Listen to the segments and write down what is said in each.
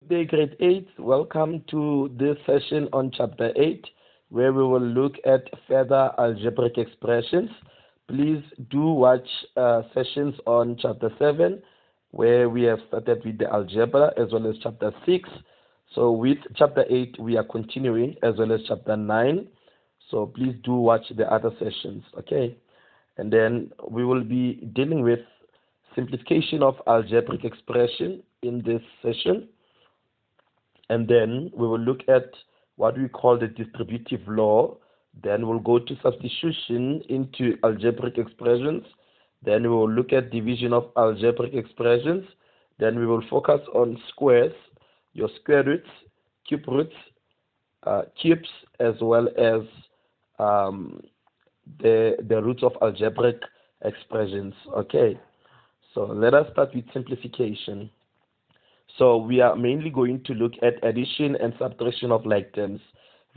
Day grade 8, welcome to this session on chapter 8 where we will look at further algebraic expressions. Please do watch sessions on chapter 7 where we have started with the algebra as well as chapter 6. So with chapter 8 we are continuing as well as chapter 9. So please do watch the other sessions, okay? And then we will be dealing with simplification of algebraic expression in this session. And then we will look at what we call the distributive law. Then we'll go to substitution into algebraic expressions. Then we will look at division of algebraic expressions. Then we will focus on squares, your square roots, cube roots, cubes, as well as the roots of algebraic expressions. Okay, so let us start with simplification. So we are mainly going to look at addition and subtraction of like terms.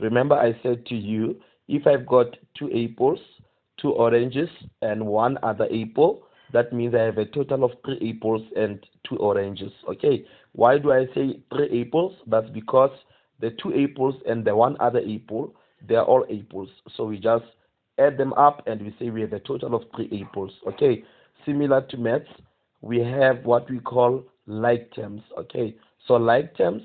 Remember I said to you, if I've got 2 apples, 2 oranges, and 1 other apple, that means I have a total of 3 apples and 2 oranges. Okay, why do I say 3 apples? That's because the 2 apples and the 1 other apple, they are all apples. So we just add them up and we say we have a total of 3 apples. Okay, similar to maths, we have what we call like terms. Okay, so like terms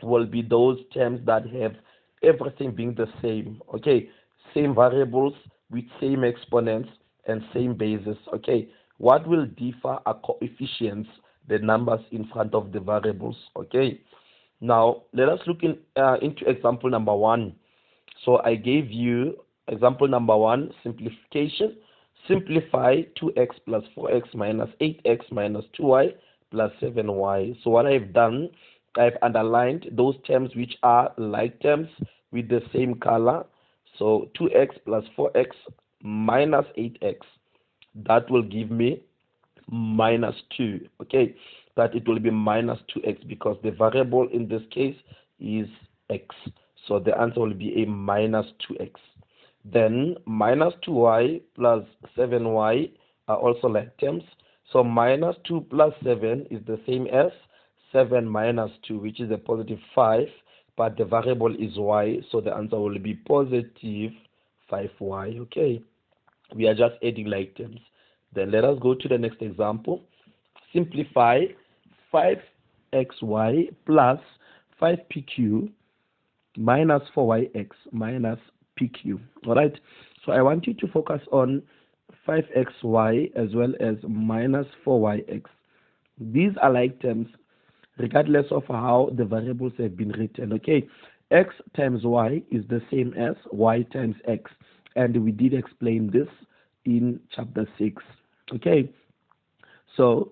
will be those terms that have everything being the same. Okay, same variables with same exponents and same bases. Okay, what will differ are coefficients, the numbers in front of the variables. Okay, now let us look into example number 1. So I gave you example number 1, simplification. Simplify 2x plus 4x minus 8x minus 2y plus 7y. So what I've done, I've underlined those terms which are like terms with the same color. So 2x plus 4x minus 8x, that will give me minus 2. Okay, that it will be minus 2x because the variable in this case is x. So the answer will be a minus 2x. Then minus 2y plus 7y are also like terms. So minus 2 plus 7 is the same as 7 minus 2, which is a positive 5, but the variable is y, so the answer will be positive 5y. Okay, we are just adding like terms. Then let us go to the next example. Simplify 5xy plus 5pq minus 4yx minus pq. All right, so I want you to focus on 5xy as well as minus 4yx. These are like terms regardless of how the variables have been written. Okay, x times y is the same as y times x, and we did explain this in chapter 6. Okay, so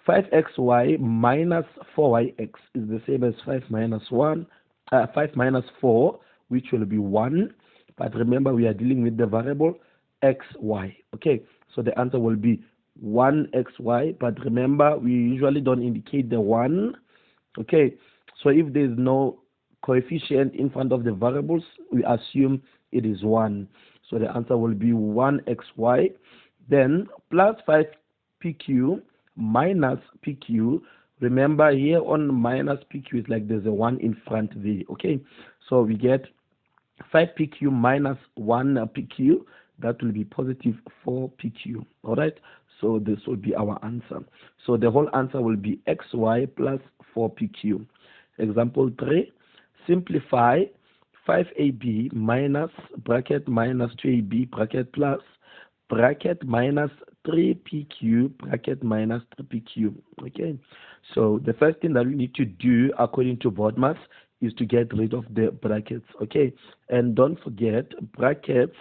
5xy minus 4yx is the same as 5 minus 4, which will be 1. But remember, we are dealing with the variable xy. Okay, so the answer will be 1xy. But remember, we usually don't indicate the 1. Okay, so if there is no coefficient in front of the variables, we assume it is 1. So the answer will be 1xy. Then plus 5pq minus pq. Remember, here on minus pq is like there's a 1 in front there. Okay, so we get 5pq minus 1pq, that will be positive 4pq. All right, so this will be our answer. So the whole answer will be xy plus 4pq. Example 3, simplify 5ab minus bracket minus 2ab bracket plus bracket minus 3pq bracket minus 3pq. Okay, so the first thing that we need to do according to board maths is to get rid of the brackets. Okay, and don't forget, brackets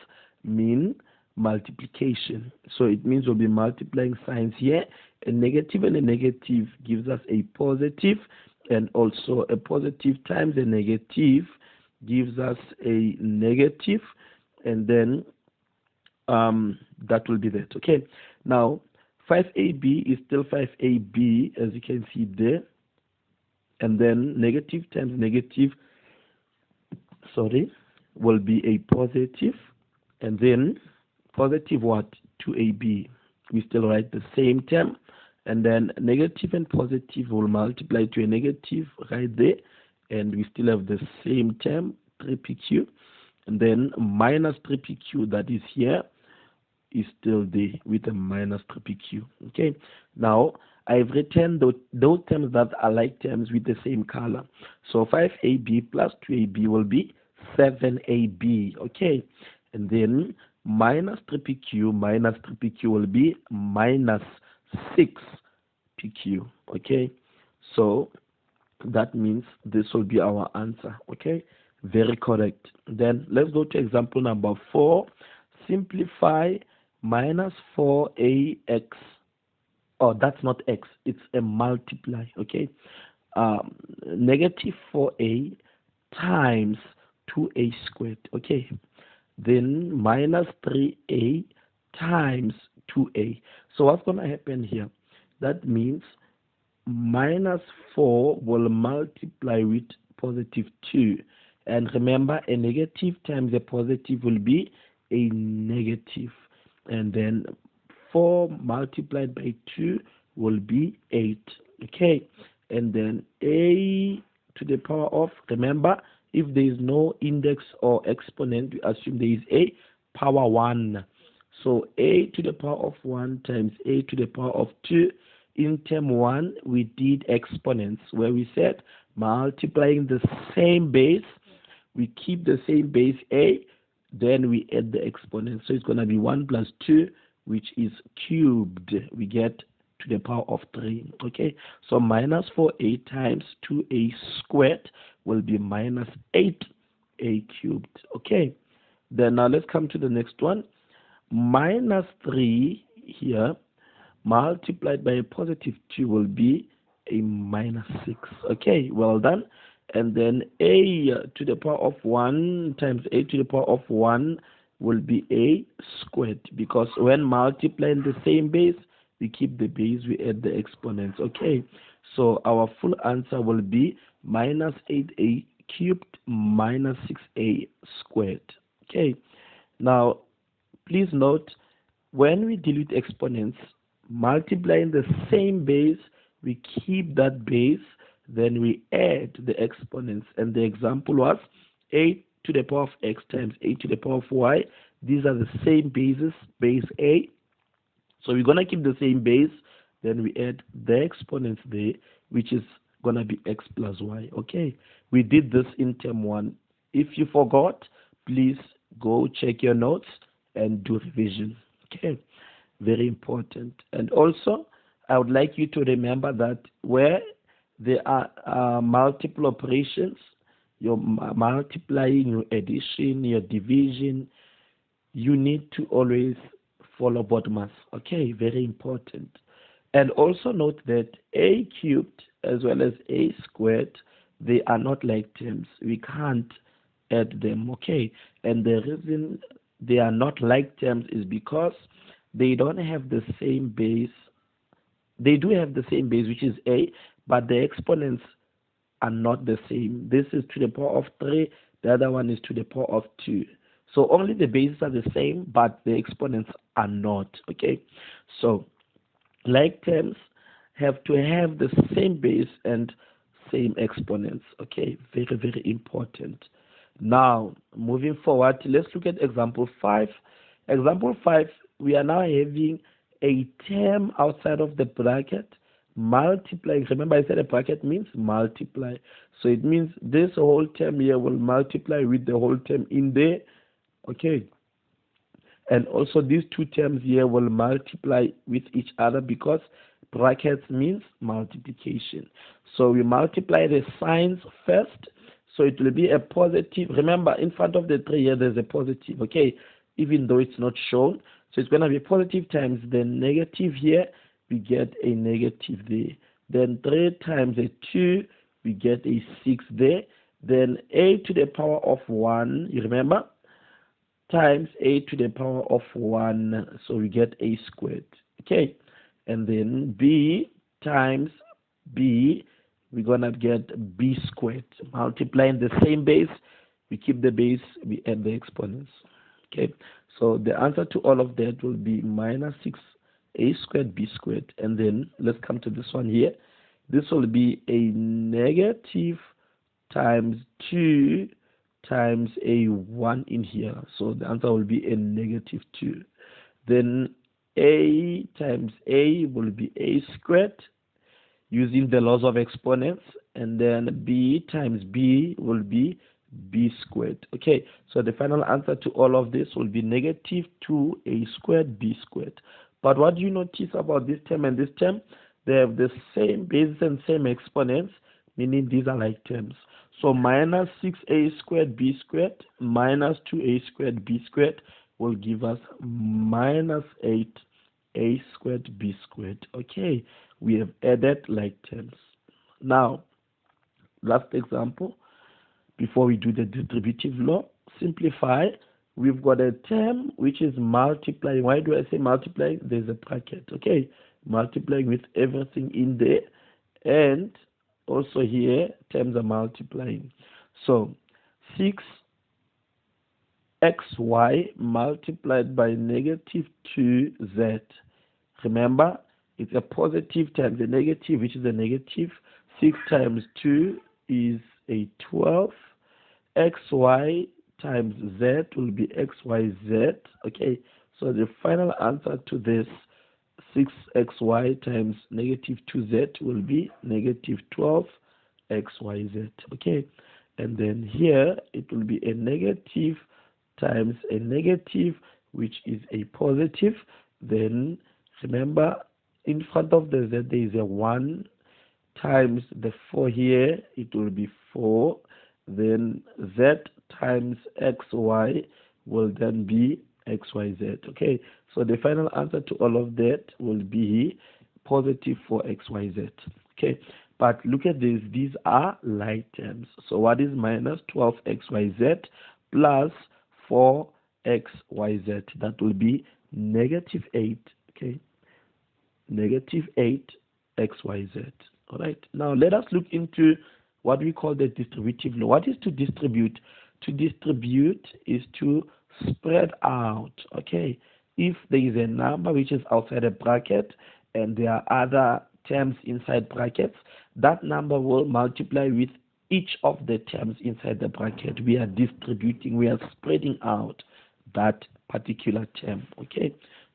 mean multiplication, so it means we'll be multiplying signs here. A negative and a negative gives us a positive, and also a positive times a negative gives us a negative, and then that will be that. Okay, now 5ab is still 5ab, as you can see there, and then negative times negative, will be a positive, and then positive what? 2ab. We still write the same term, and then negative and positive will multiply to a negative right there, and we still have the same term 3pq, and then minus 3pq that is here is still there with a minus 3pq. Okay, now I've written those terms that are like terms with the same color. So 5ab plus 2ab will be 7ab. Okay, and then minus 3pq will be minus 6pq. Okay, so that means this will be our answer. Okay, very correct. Then let's go to example number 4. Simplify minus 4ax. Oh, that's not x, it's a multiply. Okay, negative 4a times 2a squared. Okay, then minus 3a times 2a. So what's going to happen here? That means minus 4 will multiply with positive 2. And remember, a negative times a positive will be a negative. And then 4 multiplied by 2 will be 8. Okay, and then a to the power of, remember, if there is no index or exponent, we assume there is a power 1. So a to the power of 1 times a to the power of 2. In term 1, we did exponents, where we said multiplying the same base, we keep the same base a, then we add the exponent. So it's going to be 1 plus 2, which is cubed. We get to the power of 3. Okay, so minus 4a times 2a squared will be minus 8a cubed. Okay, then now let's come to the next one. Minus 3 here multiplied by a positive 2 will be a minus 6. Okay, well done. And then a to the power of 1 times a to the power of 1 will be a squared, because when multiplying the same base, we keep the base, we add the exponents. Okay, so our full answer will be minus 8a cubed minus 6a squared. Okay, now please note, when we deal with exponents, multiplying the same base, we keep that base, then we add the exponents. And the example was a to the power of x times a to the power of y. These are the same bases, base a. So we're going to keep the same base, then we add the exponents there, which is going to be x plus y. Okay, we did this in term 1. If you forgot, please go check your notes and do revision. Okay, very important. And also, I would like you to remember that where there are multiple operations, your multiplying, your addition, your division, you need to always follow BODMAS. Okay, very important. And also note that a cubed as well as a squared, they are not like terms. We can't add them. Okay, and the reason they are not like terms is because they don't have the same base. They do have the same base, which is a, but the exponents are not the same. This is to the power of 3, the other one is to the power of 2. So only the bases are the same, but the exponents are not. Okay, so like terms have to have the same base and same exponents. Okay, very, very important. Now, moving forward, let's look at example 5. Example 5, we are now having a term outside of the bracket multiplying. Remember, I said a bracket means multiply. So it means this whole term here will multiply with the whole term in there. Okay. And also these two terms here will multiply with each other, because brackets means multiplication. So we multiply the signs first. So it will be a positive. Remember, in front of the 3 here, there's a positive. Okay, even though it's not shown. So it's going to be positive times the negative here, we get a negative there. Then 3 times a 2, we get a 6 there. Then a to the power of 1, you remember, times a to the power of 1, so we get a squared. Okay, and then b times b, we're going to get b squared. Multiplying the same base, we keep the base, we add the exponents. Okay, so the answer to all of that will be minus 6 a squared b squared, and then let's come to this one here. This will be a negative times 2 times a 1 in here. So the answer will be a negative 2. Then a times a will be a squared using the laws of exponents, and then b times b will be b squared. Okay, so the final answer to all of this will be negative 2a squared b squared. But what do you notice about this term and this term? They have the same basis and same exponents, meaning these are like terms. So minus 6a squared b squared minus 2a squared b squared will give us minus 8a squared b squared. Okay, we have added like terms. Now, last example, before we do the distributive law, simplify. We've got a term which is multiplying. Why do I say multiplying? There's a bracket. Okay, multiplying with everything in there, and also here terms are multiplying. So 6xy multiplied by negative 2z. Remember, it's a positive times a negative, which is a negative. 6 times 2 is a 12. Xy times z will be xyz. Okay, so the final answer to this 6xy times negative 2z will be negative 12xyz. Okay, and then here it will be a negative times a negative, which is a positive. Then remember, in front of the z there is a 1 times the 4 here, it will be 4. Then z times xy will then be xyz. Okay, so the final answer to all of that will be positive 4xyz. Okay, but look at this, these are like terms. So what is minus 12xyz plus 4xyz? That will be negative 8. Okay, negative 8xyz. All right, now let us look into what we call the distributive law. What is to distribute? To distribute is to spread out. Okay, if there is a number which is outside a bracket and there are other terms inside brackets, that number will multiply with each of the terms inside the bracket. We are distributing, we are spreading out that particular term. Okay,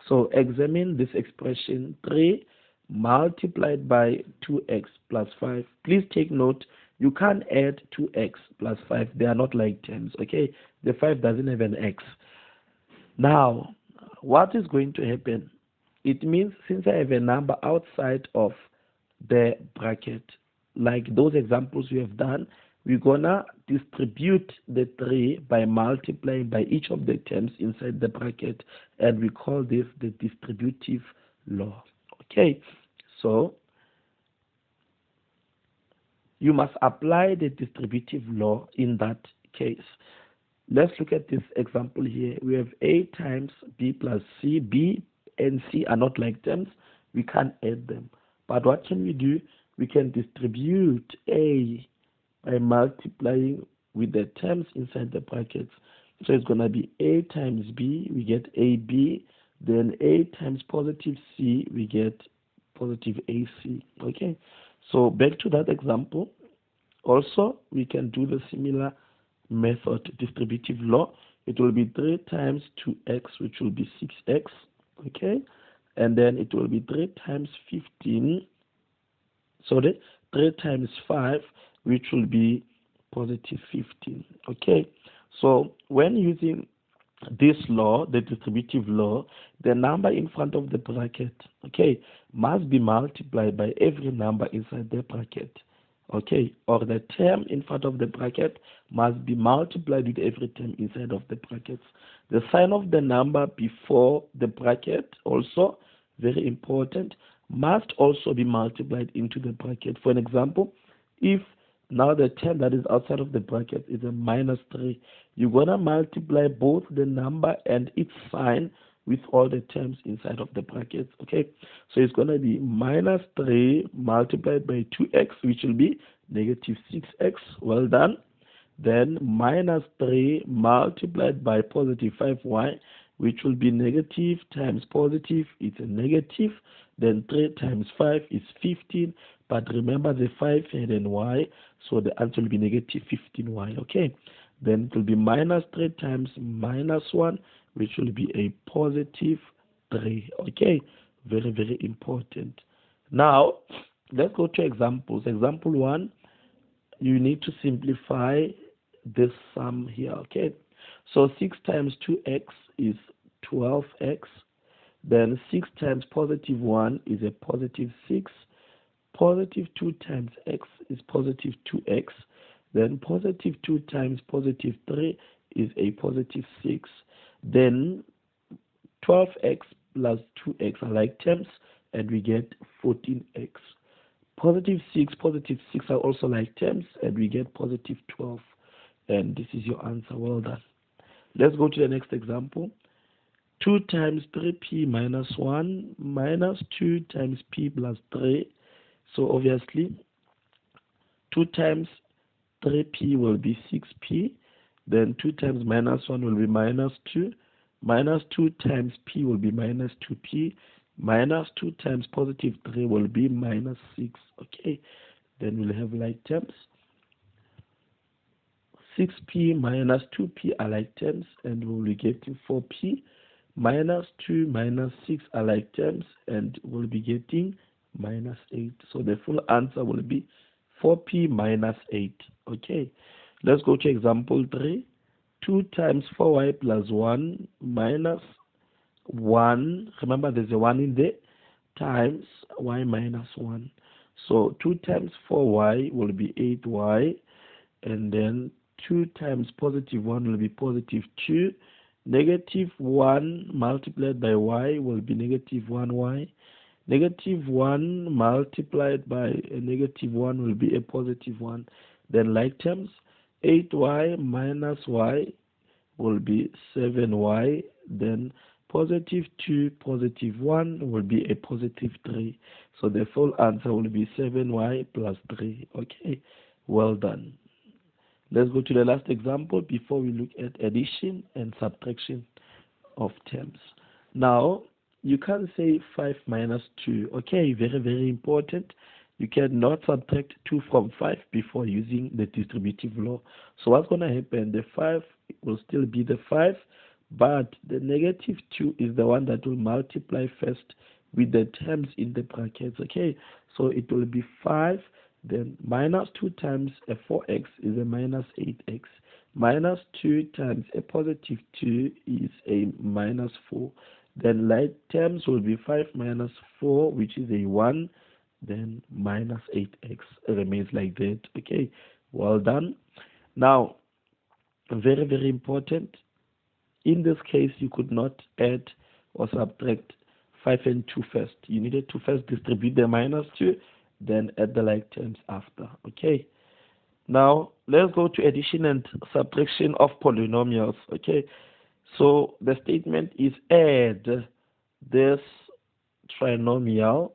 so examine this expression: 3 multiplied by 2x plus 5. Please take note, you can't add 2x plus 5. They are not like terms. Okay, the 5 doesn't have an x. Now, what is going to happen? It means since I have a number outside of the bracket, like those examples we have done, we're gonna distribute the 3 by multiplying by each of the terms inside the bracket, and we call this the distributive law. Okay, so you must apply the distributive law in that case. Let's look at this example here. We have a times b plus c. B and c are not like terms. We can't add them. But what can we do? We can distribute a by multiplying with the terms inside the brackets. So it's going to be a times b, we get ab. Then a times positive c, we get positive ac. Okay, so back to that example. Also, we can do the similar method, distributive law. It will be 3 times 2x, which will be 6x. Okay, and then it will be 3 times 15. Sorry, 3 times 5, which will be positive 15. Okay, so when using this law, the distributive law, the number in front of the bracket, okay, must be multiplied by every number inside the bracket. Okay, or the term in front of the bracket must be multiplied with every term inside of the brackets. The sign of the number before the bracket, also very important, must also be multiplied into the bracket. For an example, if now the term that is outside of the bracket is a minus 3, you're going to multiply both the number and its sign with all the terms inside of the brackets. Okay, so it's going to be minus 3 multiplied by 2x, which will be negative 6x. Well done. Then minus 3 multiplied by positive 5y, which will be negative times positive, it's a negative. Then 3 times 5 is 15. But remember the 5 had an y, so the answer will be negative 15y. Okay. Then it will be minus 3 times minus 1, which will be a positive 3. Okay. Very, very important. Now, let's go to examples. Example 1, you need to simplify this sum here. Okay. So 6 times 2x is 12x. Then 6 times positive 1 is a positive 6. Positive 2 times x is positive 2x. Then positive 2 times positive 3 is a positive 6. Then 12x plus 2x are like terms, and we get 14x. Positive 6 are also like terms, and we get positive 12. And this is your answer. Well done. Let's go to the next example. 2 times 3p minus 1 minus 2 times p plus 3. So obviously, 2 times 3p will be 6p. Then 2 times minus 1 will be minus 2. Minus 2 times p will be minus 2p. Minus 2 times positive 3 will be minus 6. Okay. Then we'll have like terms. 6p minus 2p are like terms, and we'll be getting 4p. Minus 2 minus 6 are like terms, and we'll be getting minus 8. So the full answer will be 4p minus 8. Okay. Let's go to example 3. 2 times 4y plus 1 minus 1. Remember, there's a 1 in there. Times y minus 1. So 2 times 4y will be 8y. And then 2 times positive 1 will be positive 2. Negative 1 multiplied by y will be negative 1y. Negative 1 multiplied by a negative 1 will be a positive 1. Then like terms, 8y minus y will be 7y. Then positive 2, positive 1 will be a positive 3. So the full answer will be 7y plus 3. Okay, well done. Let's go to the last example before we look at addition and subtraction of terms. Now, you can say 5 minus 2. Okay, very, very important. You cannot subtract 2 from 5 before using the distributive law. So what's going to happen? The 5 will still be the 5, but the negative 2 is the one that will multiply first with the terms in the brackets. Okay, so it will be 5. Then minus 2 times a 4x is a minus 8x. Minus 2 times a positive 2 is a minus 4. Then like terms will be 5 minus 4, which is a 1. Then minus 8x remains like that. Okay, well done. Now, very, very important. In this case, you could not add or subtract 5 and 2 first. You needed to first distribute the minus 2, then add the like terms after. Okay. Now, let's go to addition and subtraction of polynomials. Okay. So, the statement is add this trinomial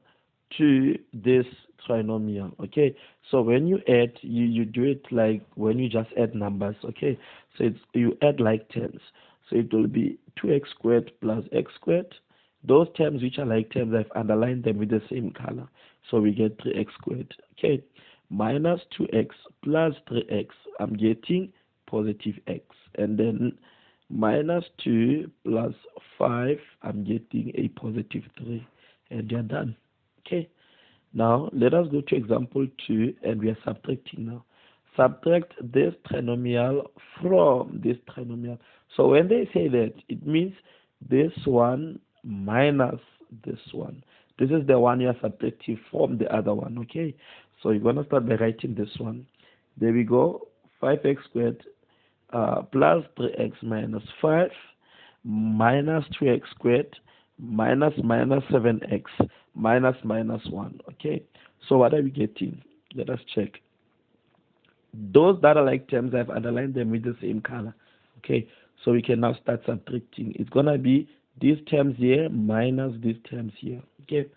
to this trinomial. Okay. So, when you add, you do it like when you just add numbers. Okay. So, you add like terms. So, it will be 2x squared plus x squared. Those terms which are like terms, I've underlined them with the same color. So we get 3x squared. Okay. Minus 2x plus 3x, I'm getting positive x. And then minus 2 plus 5, I'm getting a positive 3. And you're done. Okay. Now, let us go to example 2, and we are subtracting now. Subtract this trinomial from this trinomial. So when they say that, it means this one minus this one. This is the one you are subtracting from the other one. Okay, so you're going to start by writing this one. There we go. 5x squared plus 3x minus 5 minus 2x squared minus 7x minus 1. Okay, so what are we getting? Let us check. Those that are like terms, I've underlined them with the same color. Okay, so we can now start subtracting. It's going to be these terms here minus these terms here. Okay,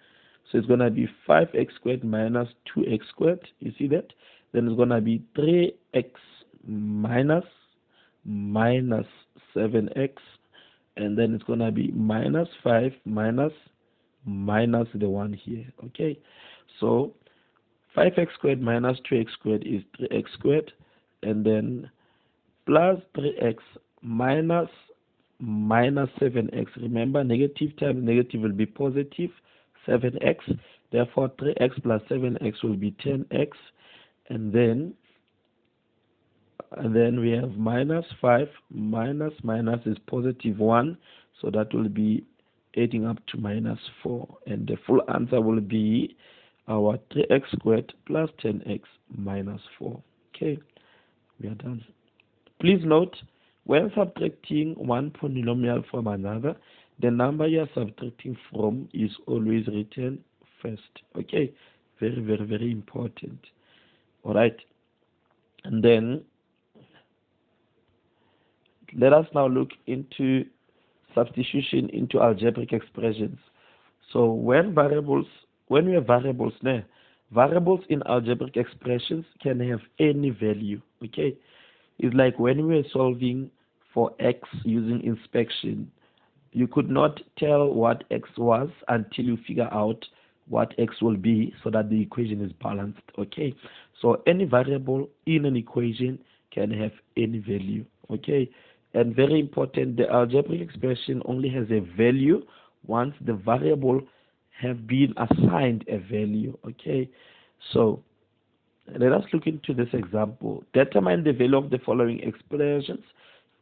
so it's going to be 5x squared minus 2x squared. You see that? Then it's going to be 3x minus 7x. and then it's gonna be minus 5 minus the 1 here. Okay, so 5x squared minus 2x squared is 3x squared, and then plus 3x minus 7x. Remember, negative times negative will be positive 7x. Therefore, 3x plus 7x will be 10x, and then we have minus 5 minus is positive 1, so that will be adding up to minus 4, and the full answer will be our 3x squared plus 10x minus 4. Okay, we are done. Please note, when subtracting one polynomial from another, the number you are subtracting from is always written first. Okay, very important. All right, and then let us now look into substitution into algebraic expressions. So when we have variables now, variables in algebraic expressions can have any value. Okay, it's like when we were solving for x using inspection, you could not tell what x was until you figure out what x will be so that the equation is balanced. Okay, so any variable in an equation can have any value. Okay, and very important, the algebraic expression only has a value once the variable have been assigned a value. Okay, so let us look into this example. Determine the value of the following expressions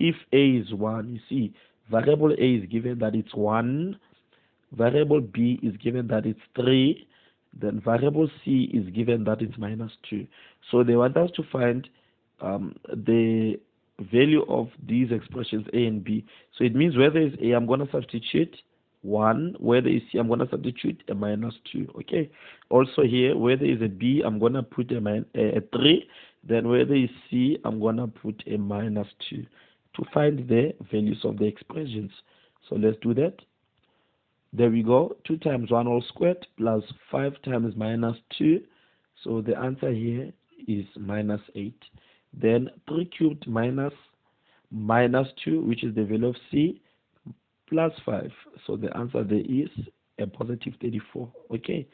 if a is 1. You see, variable a is given that it's 1, variable b is given that it's 3, then variable c is given that it's minus 2. So they want us to find the value of these expressions a and b. So it means where there is a, I'm going to substitute 1, where there is c, I'm going to substitute a minus 2. Okay, also here where there is a b, I'm going to put a 3, then where there is c, I'm going to put a minus 2 to find the values of the expressions. So let's do that. There we go, 2 times 1 whole squared plus 5 times minus 2, so the answer here is minus 8. Then 3 cubed minus 2, which is the value of c, plus 5. So the answer there is a positive 34. Okay,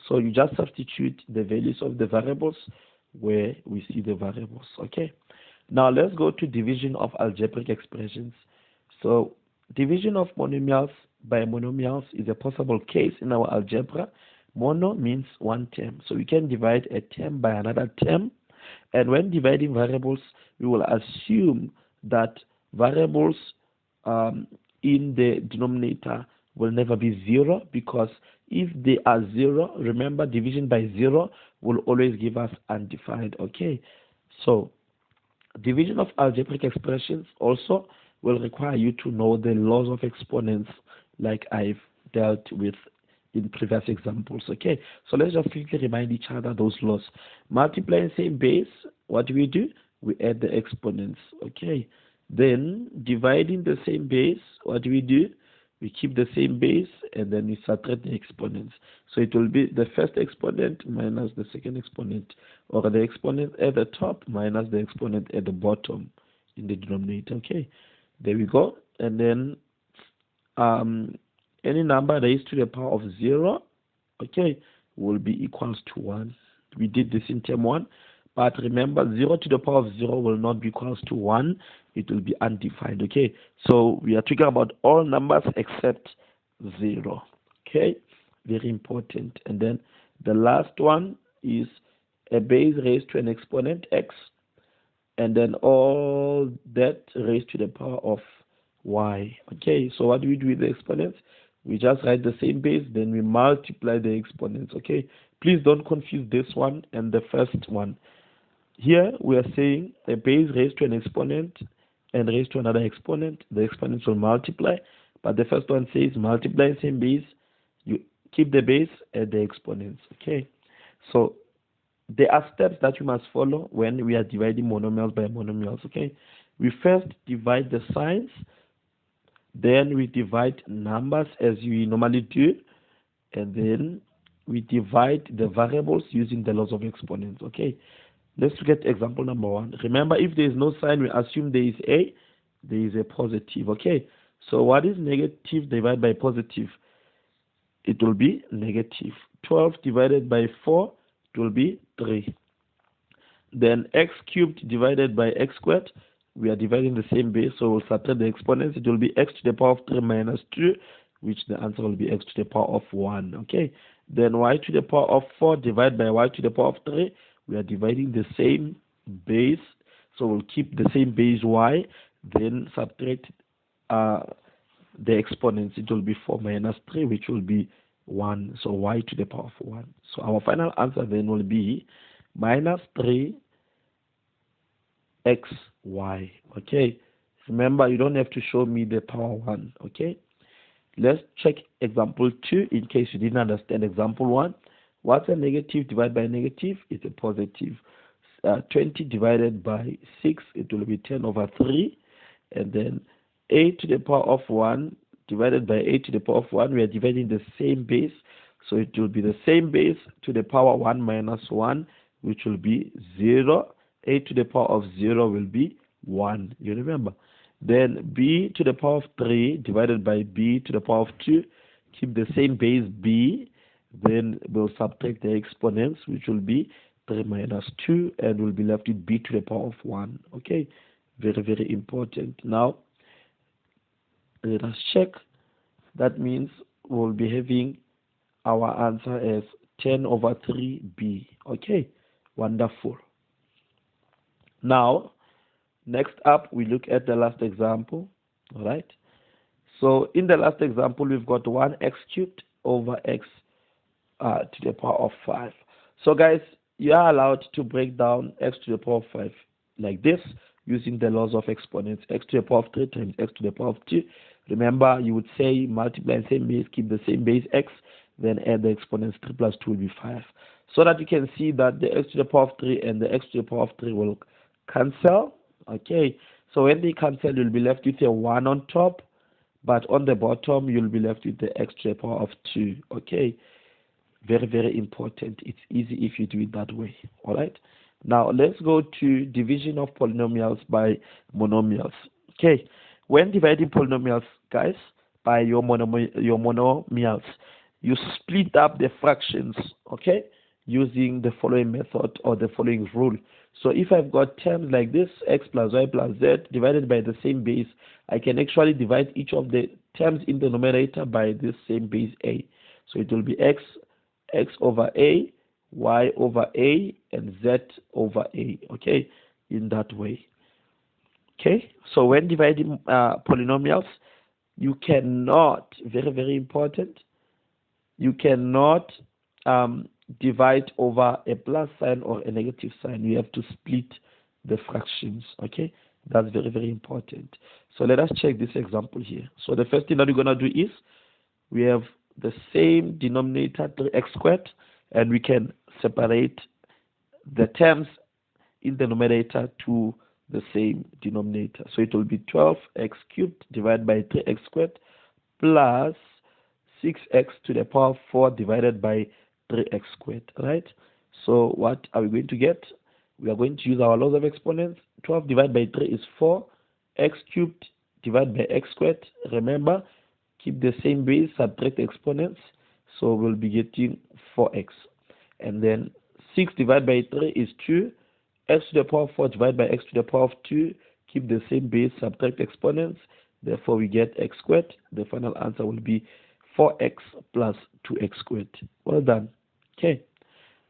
so you just substitute the values of the variables where we see the variables. Okay, now let's go to division of algebraic expressions. So division of monomials by monomials is a possible case in our algebra. Mono means one term, so we can divide a term by another term. And when dividing variables, we will assume that variables in the denominator will never be 0, because if they are 0, remember division by 0 will always give us undefined. Okay, so division of algebraic expressions also will require you to know the laws of exponents, like I've dealt with in previous examples. Okay, so let's just quickly remind each other those laws. Multiplying same base, what do? We add the exponents. Okay, then dividing the same base, what do? We keep the same base, and then we subtract the exponents. So it will be the first exponent minus the second exponent, or the exponent at the top minus the exponent at the bottom in the denominator. Okay, there we go. And then any number raised to the power of 0, okay, will be equals to 1. We did this in term 1, but remember 0 to the power of 0 will not be equals to 1. It will be undefined. Okay, so we are talking about all numbers except 0. Okay, very important. And then the last one is a base raised to an exponent x, and then all that raised to the power of y. Okay, so what do we do with the exponents? We just write the same base, then we multiply the exponents. Okay, please don't confuse this one and the first one. Here we are saying a base raised to an exponent and raised to another exponent. The exponents will multiply, but the first one says multiply same base, you keep the base and the exponents. Okay, so there are steps that you must follow when we are dividing monomials by monomials. Okay, we first divide the signs, then we divide numbers as we normally do, and then we divide the variables using the laws of exponents. Okay, let's look at example number 1. Remember, if there is no sign, we assume there is a positive. Okay, So what is negative divided by positive? It will be negative. 12 divided by 4, it will be 3. Then x cubed divided by x squared, we are dividing the same base, so we'll subtract the exponents. It will be x to the power of 3 minus 2, which the answer will be x to the power of 1. Okay. Then y to the power of 4 divided by y to the power of 3, we are dividing the same base, so we'll keep the same base y, then subtract the exponents. It will be 4 minus 3, which will be 1. So y to the power of 1. So our final answer then will be minus 3 xy. Okay. Remember, you don't have to show me the power 1. Okay. Let's check example 2 in case you didn't understand example 1. What's a negative divided by negative? It's a positive. 20 divided by 6, it will be 10 over 3. And then a to the power of 1 divided by a to the power of 1, we are dividing the same base. So it will be the same base to the power 1 minus 1, which will be 0. A to the power of 0 will be 1. You remember? Then b to the power of 3 divided by b to the power of 2. Keep the same base b. Then we'll subtract the exponents, which will be 3 minus 2, and we'll be left with b to the power of 1. Okay? Very, very important. Now, let us check. That means we'll be having our answer as 10 over 3b. Okay? Wonderful. Now, next up, we look at the last example. All right? So, in the last example, we've got 1x cubed over x to the power of 5. So, guys, you are allowed to break down x to the power of 5 like this using the laws of exponents. X to the power of 3 times x to the power of 2. Remember, you would say multiply the same base, keep the same base x, then add the exponents. 3 plus 2 will be 5. So that you can see that the x to the power of 3 and the x to the power of 3 will cancel. Okay, so when they cancel, you'll be left with a 1 on top, but on the bottom, you'll be left with the x to the power of 2. Okay, very, very important. It's easy if you do it that way. All right, now let's go to division of polynomials by monomials. Okay, when dividing polynomials, guys, by your monomials, you split up the fractions, okay, using the following method or the following rule. So if I've got terms like this, x plus y plus z divided by the same base, I can actually divide each of the terms in the numerator by this same base a. So it will be x over a, y over a, and z over a, okay, in that way. Okay, so when dividing polynomials, you cannot, very, very important, you cannot divide over a plus sign or a negative sign. You have to split the fractions. Okay, that's very, very important. So let us check this example here. So the first thing that we're going to do is we have the same denominator, 3x squared, and we can separate the terms in the numerator to the same denominator. So it will be 12x cubed divided by 3x squared plus 6x to the power of 4 divided by 3x squared, right? So what are we going to get? We are going to use our laws of exponents. 12 divided by 3 is 4. X cubed divided by x squared. Remember, keep the same base, subtract exponents. So we'll be getting 4x. And then 6 divided by 3 is 2. X to the power of 4 divided by x to the power of 2. Keep the same base, subtract exponents. Therefore, we get x squared. The final answer will be 4x plus 2x squared. Well done. Okay.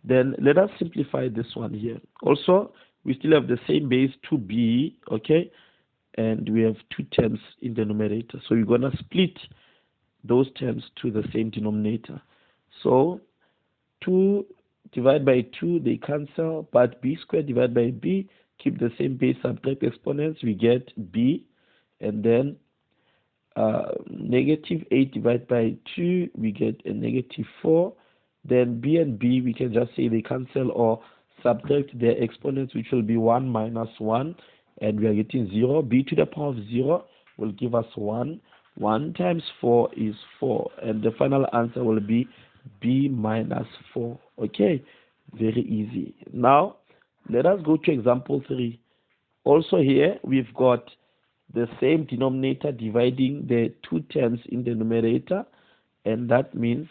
Then let us simplify this one here. Also, we still have the same base 2b, okay? And we have two terms in the numerator. So we're going to split those terms to the same denominator. So 2 divided by 2, they cancel, but b squared divided by b, keep the same base, subtract exponents, we get b. And then negative 8 divided by 2, we get a negative 4. Then b and b, we can just say they cancel or subtract their exponents, which will be 1 minus 1, and we are getting 0. B to the power of 0 will give us 1. 1 times 4 is 4, and the final answer will be b minus 4. Okay, very easy. Now, let us go to example 3. Also here, we've got the same denominator dividing the two terms in the numerator, and that means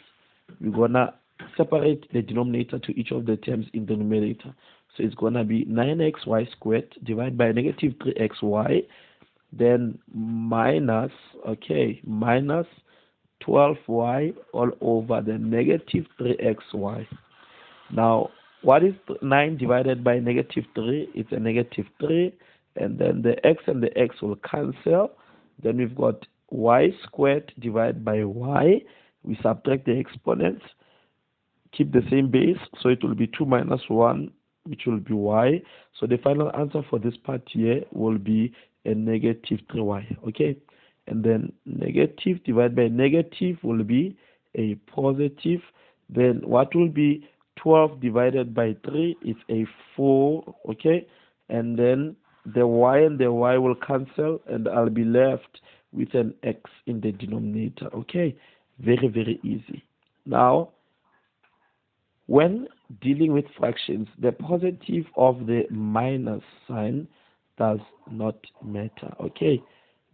we're gonna separate the denominator to each of the terms in the numerator. So it's gonna be 9xy squared divided by negative 3xy, then minus, minus 12y all over the negative 3xy. Now, what is 9 divided by negative 3? It's a negative 3, and then the x and the x will cancel. Then we've got y squared divided by y. We subtract the exponents, keep the same base, so it will be 2 minus 1, which will be y. So the final answer for this part here will be a negative 3y, okay? And then negative divided by negative will be a positive. Then what will be 12 divided by 3 is a 4, okay? And then the y and the y will cancel, and I'll be left with an x in the denominator, okay? Very, very easy. Now, when dealing with fractions, the positive of the minus sign does not matter, okay?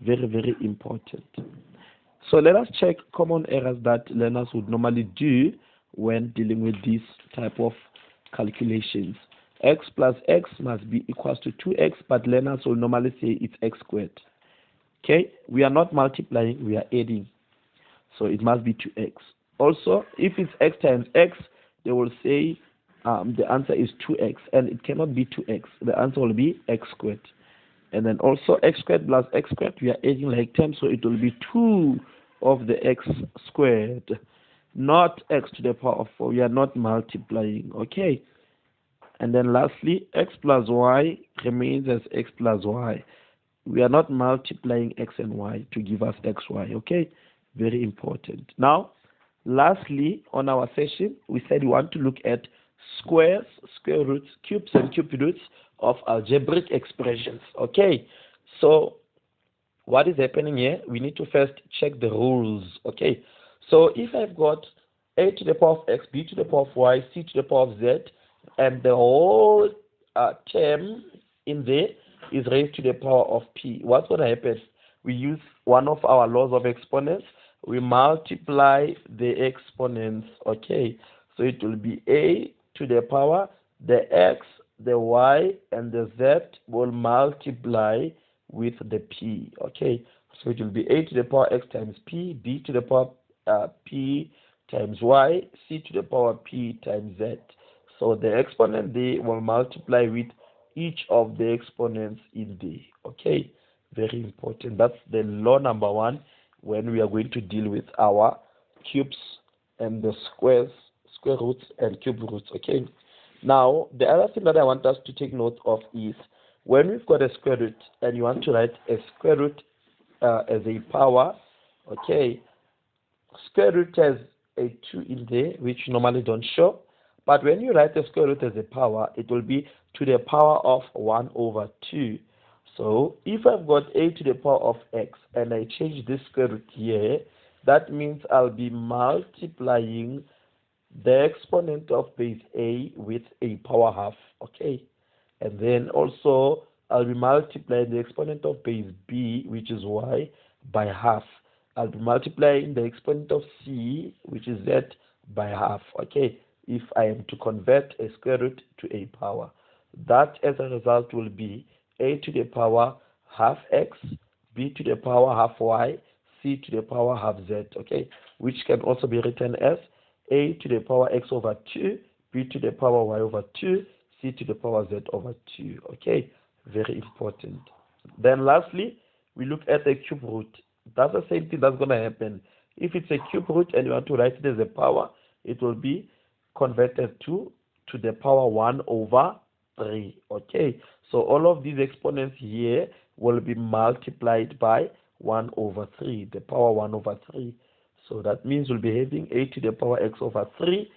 Very, very important. So let us check common errors that learners would normally do when dealing with this type of calculations. X plus x must be equals to 2x, but learners will normally say it's x squared. Okay, we are not multiplying, we are adding. So it must be 2x. Also, if it's x times x, they will say the answer is 2x, and it cannot be 2x. The answer will be x squared. And then also x squared plus x squared, we are adding like terms, so it will be 2 of the x squared, not x to the power of 4. We are not multiplying, okay? And then lastly, x plus y remains as x plus y. We are not multiplying x and y to give us xy, okay? Very important. Now, lastly, on our session, we said we want to look at squares, square roots, cubes, and cube roots of algebraic expressions, okay? So, what is happening here? We need to first check the rules, okay? So, if I've got a to the power of x, b to the power of y, c to the power of z, and the whole term in there is raised to the power of p, what's going to happen? We use one of our laws of exponents. We multiply the exponents, okay? So it will be a to the power, the x, the y, and the z will multiply with the p, okay? So it will be a to the power x times p, b to the power p times y, c to the power p times z. So the exponent they will multiply with each of the exponents in D, okay? Very important. That's the law number 1 when we are going to deal with our cubes and the squares, square roots and cube roots, okay? Now, the other thing that I want us to take note of is when we've got a square root and you want to write a square root as a power, okay? Square root has a 2 in there, which normally don't show. But when you write the square root as a power, it will be to the power of 1 over 2. So if I've got a to the power of x and I change this square root here, that means I'll be multiplying the exponent of base a with a power half, okay? And then also I'll be multiplying the exponent of base b, which is y, by half. I'll be multiplying the exponent of c, which is z, by half, okay? If I am to convert a square root to a power. That as a result will be a to the power half x, b to the power half y, c to the power half z, okay? Which can also be written as a to the power x over 2, b to the power y over 2, c to the power z over 2, okay? Very important. Then lastly, we look at the cube root. That's the same thing that's going to happen. If it's a cube root and you want to write it as a power, it will be converted to the power 1 over 3, okay? So all of these exponents here will be multiplied by 1 over 3, the power 1 over 3. So that means we'll be having a to the power x over 3,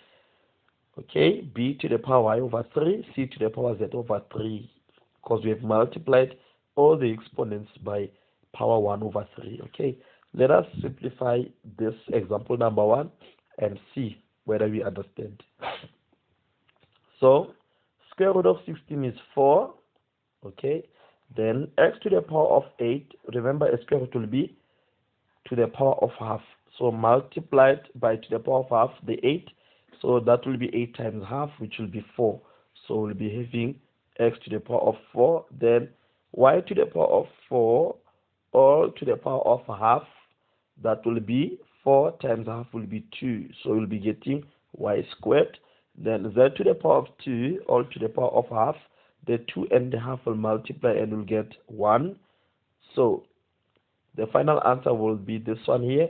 okay, b to the power y over 3, c to the power z over 3, because we have multiplied all the exponents by power 1 over 3, okay? Let us simplify this example number 1 and see whether we understand. So, square root of 16 is 4, okay? Then x to the power of 8, remember a square root will be to the power of half. So multiplied by to the power of half, the 8. So that will be 8 times half, which will be 4. So we'll be having x to the power of 4. Then y to the power of 4 all to the power of half. That will be 4 times half will be 2. So we'll be getting y squared. Then z to the power of 2 all to the power of half. The 2 and the half will multiply and we'll get 1. So the final answer will be this one here,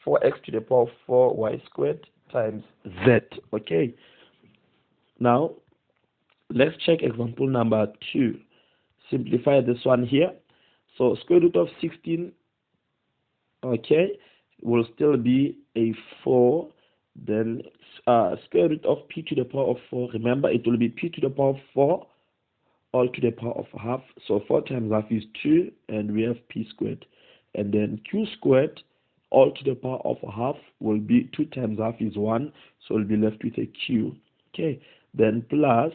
4x to the power of 4y squared times z. Okay. Now, let's check example number 2. Simplify this one here. So, square root of 16, okay, will still be a 4. Then, square root of p to the power of 4. Remember, it will be p to the power of 4 all to the power of half. So, 4 times half is 2, and we have p squared. And then q squared all to the power of half will be 2 times half is 1, so we'll be left with a q. Okay, then plus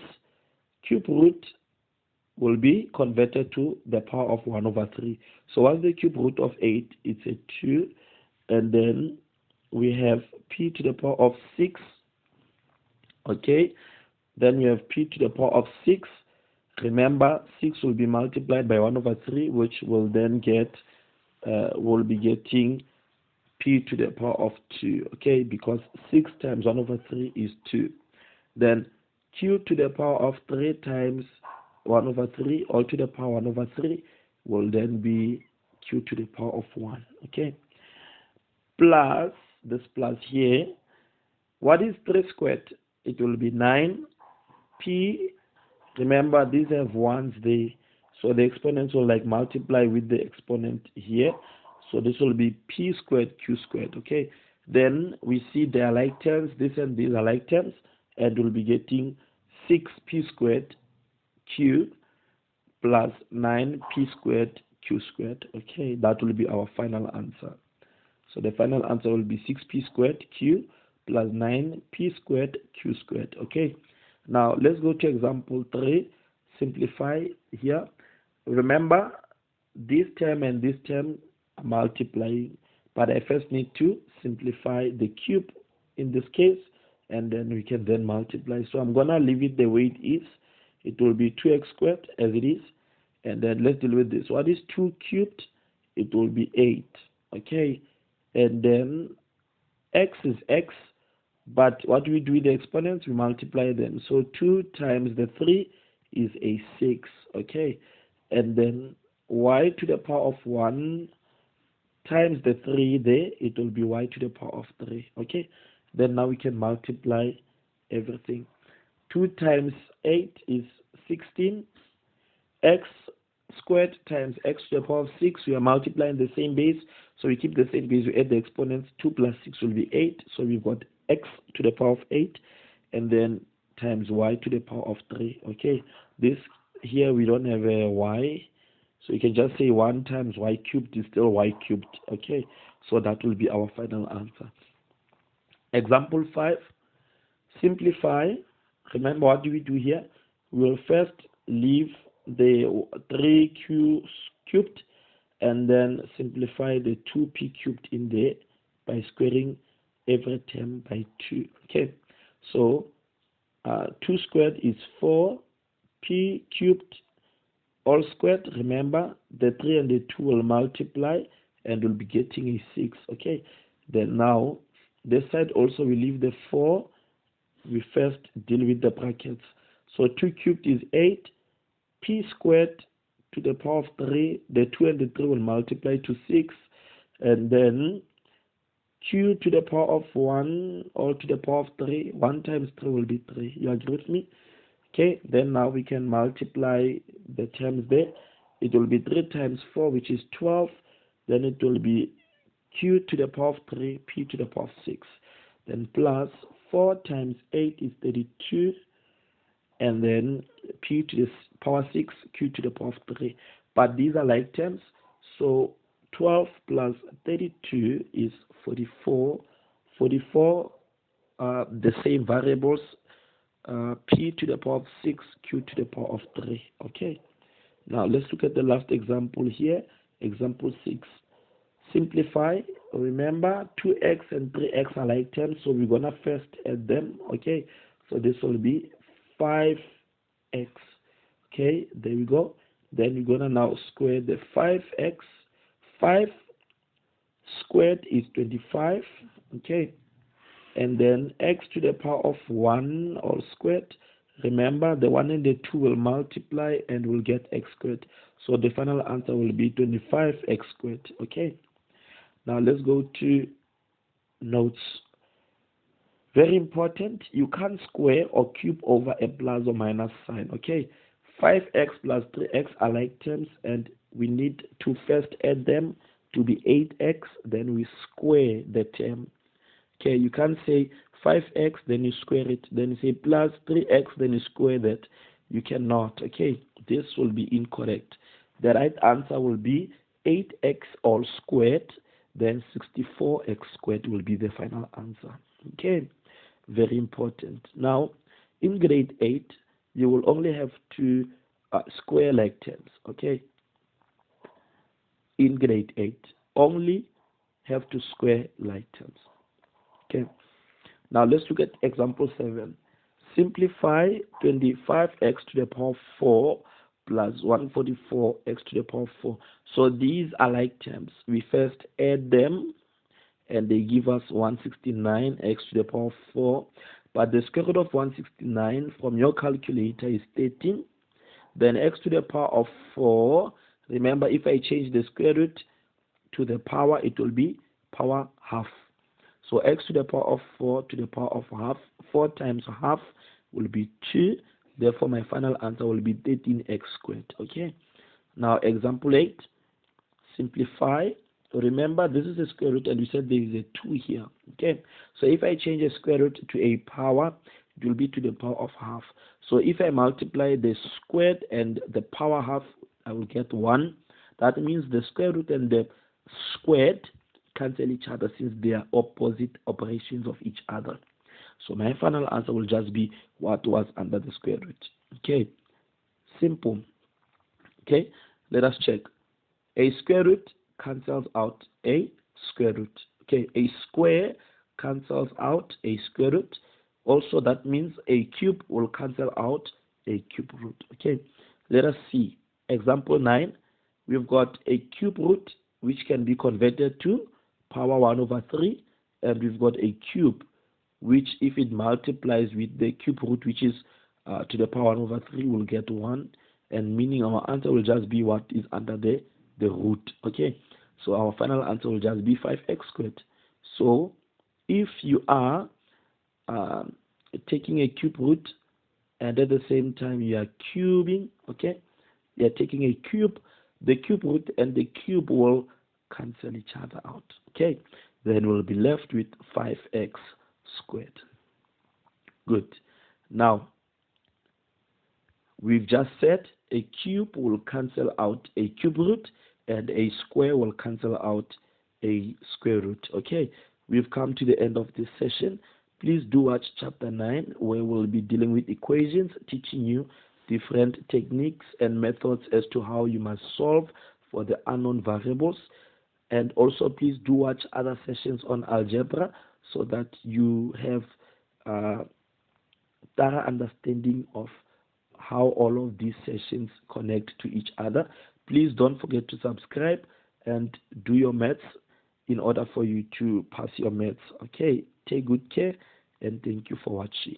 cube root will be converted to the power of 1 over 3. So what's the cube root of 8? It's a 2, and then we have p to the power of 6. Okay, then we have p to the power of 6. Remember, 6 will be multiplied by 1 over 3, which will then get we'll be getting p to the power of 2, okay, because 6 times 1 over 3 is 2. Then q to the power of 3 times 1 over 3, all to the power 1 over 3, will then be q to the power of 1, okay, plus this plus here. What is 3 squared? It will be 9. P, remember, these have 1s there. So the exponents will like multiply with the exponent here. So this will be p squared q squared. Okay. Then we see they are like terms. This and these are like terms. And we'll be getting 6p squared q plus 9p squared q squared. Okay. That will be our final answer. So the final answer will be 6p squared q plus 9p squared q squared. Okay. Now let's go to example 3. Simplify here. Remember, this term and this term are multiplying, but I first need to simplify the cube in this case, and then we can then multiply. So I'm gonna leave it the way it is. It will be 2x squared as it is, and then let's deal with this. What is 2 cubed? It will be 8. Okay, and then x is x, but what do we do with the exponents? We multiply them. So 2 times the 3 is a 6. Okay, and then y to the power of 1 times the 3 there, it will be y to the power of 3. Okay, then now we can multiply everything. 2 times 8 is 16. X squared times x to the power of 6, we are multiplying the same base, so we keep the same base, we add the exponents. 2 plus 6 will be 8, so we've got x to the power of 8, and then times y to the power of 3. Okay, this here we don't have a y, so you can just say 1 times y cubed is still y cubed. Okay, so that will be our final answer. Example 5, simplify. Remember, what do we do here? We will first leave the 3q cubed and then simplify the 2p cubed in there by squaring every term by 2. Okay, so 2 squared is 4, p cubed all squared. Remember, the 3 and the 2 will multiply and we'll be getting a 6. Okay, then now this side also we leave the 4. We first deal with the brackets. So 2 cubed is 8, p squared to the power of 3, the 2 and the 3 will multiply to 6, and then q to the power of 1 or to the power of 3. 1 times 3 will be 3. You agree with me? Okay, then now we can multiply the terms there. It will be 3 times 4, which is 12. Then it will be q to the power of 3, p to the power of 6. Then plus 4 times 8 is 32. And then p to the power 6, q to the power of 3. But these are like terms. So 12 plus 32 is 44. 44 are the same variables. P to the power of 6, q to the power of 3. Okay, Now let's look at the last example here. Example 6. Simplify. Remember 2x and 3x are like terms, so we're gonna first add them. Okay, so this will be 5x. Okay, there we go. Then we're gonna now square the 5x. 5 squared is 25. Okay, and then x to the power of 1 all squared. Remember, the 1 and the 2 will multiply and we'll get x squared. So the final answer will be 25x squared. Okay, now let's go to notes. Very important, you can't square or cube over a plus or minus sign. Okay, 5x plus 3x are like terms, and we need to first add them to be 8x, then we square the term. Okay, you can't say 5x, then you square it, then you say plus 3x, then you square that. You cannot. Okay, this will be incorrect. The right answer will be 8x all squared, then 64x squared will be the final answer. Okay, very important. Now, in grade 8, you will only have to square like terms. Okay, in grade 8, only have to square like terms. Okay, now let's look at example 7. Simplify 25x to the power 4 plus 144x to the power 4. So these are like terms. We first add them, and they give us 169x to the power 4. But the square root of 169 from your calculator is 13. Then x to the power of 4. Remember, if I change the square root to the power, it will be power half. So x to the power of 4 to the power of half. 4 times half will be 2. Therefore, my final answer will be 13x squared. Okay. Now, example 8. Simplify. Remember, this is a square root, and we said there is a 2 here. Okay. So if I change a square root to a power, it will be to the power of half. So if I multiply the squared and the power half, I will get 1. That means the square root and the squared cancel each other, since they are opposite operations of each other. So my final answer will just be what was under the square root. Okay, simple. Okay, let us check. A square root cancels out a square root. Okay, a square cancels out a square root. Also, that means a cube will cancel out a cube root. Okay, let us see. Example 9. We've got a cube root which can be converted to power 1 over 3, and we've got a cube which, if it multiplies with the cube root, which is to the power 1 over 3, will get 1, and meaning our answer will just be what is under the root. Okay, so our final answer will just be 5x squared. So if you are taking a cube root and at the same time you are cubing, okay, you are taking a cube, the cube root and the cube will cancel each other out. Okay, then we'll be left with 5x squared. Good. Now, we've just said a cube will cancel out a cube root and a square will cancel out a square root. Okay, we've come to the end of this session. Please do watch chapter 9, where we'll be dealing with equations, teaching you different techniques and methods as to how you must solve for the unknown variables. And also, please do watch other sessions on algebra so that you have a thorough understanding of how all of these sessions connect to each other. Please don't forget to subscribe and do your maths in order for you to pass your maths. Okay, take good care, and thank you for watching.